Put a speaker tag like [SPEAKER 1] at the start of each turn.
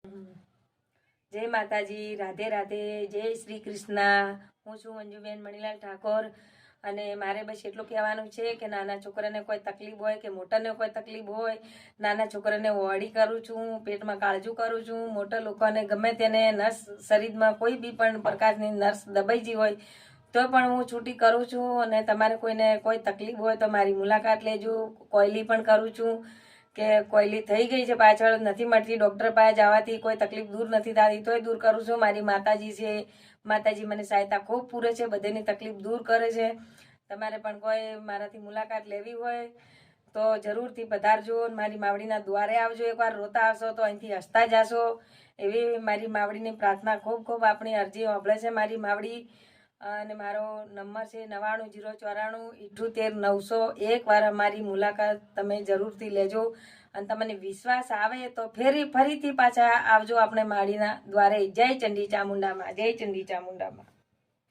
[SPEAKER 1] જય માતાજી, રાધે રાધે, જય શ્રી કૃષ્ણ। હું છું મંજુબેન મણીલાલ ઠાકોર અને મારે બસ એટલું કહેવાનું છે કે નાના છોકરાને કોઈ તકલીફ હોય કે મોટાને કોઈ તકલીફ હોય, નાના છોકરાને ઓળી કરું છું, પેટમાં કાળજું કરું છું, મોટા લોકોને ગમે તેને નસ શરીરમાં કોઈ બી પણ પ્રકારની નસ દબાઈ ગઈ હોય તો પણ હું છૂટી કરું છું। અને તમારે કોઈને કોઈ તકલીફ હોય તો મારી મુલાકાત લેજો। કોયલી પણ કરું છું કે કોયલી થઈ ગઈ છે પાછળ નથી મળતી, ડૉક્ટર પાસે જવાથી કોઈ તકલીફ દૂર નથી થતી તોય દૂર કરું છું। મારી માતાજી છે, માતાજી મને સહાયતા ખૂબ પૂરે છે, બધાની તકલીફ દૂર કરે છે। તમારે પણ કોઈ મારાથી મુલાકાત લેવી હોય તો જરૂરથી પધારજો। મારી માવડીના દ્વારે આવજો, એકવાર રોતા આવશો તો અહીંથી હસતા જશો એવી મારી માવડીની પ્રાર્થના। ખૂબ ખૂબ આપણી અરજી સાંભળે છે મારી માવડી। અને મારો નંબર છે 9904987901। એકવાર અમારી મુલાકાત તમે જરૂરથી લેજો અને તમને વિશ્વાસ આવે તો ફરીથી પાછા આવજો આપણે માળીના દ્વારે। જય ચંડી ચામુંડામાં, જય ચંડી ચામુંડામાં।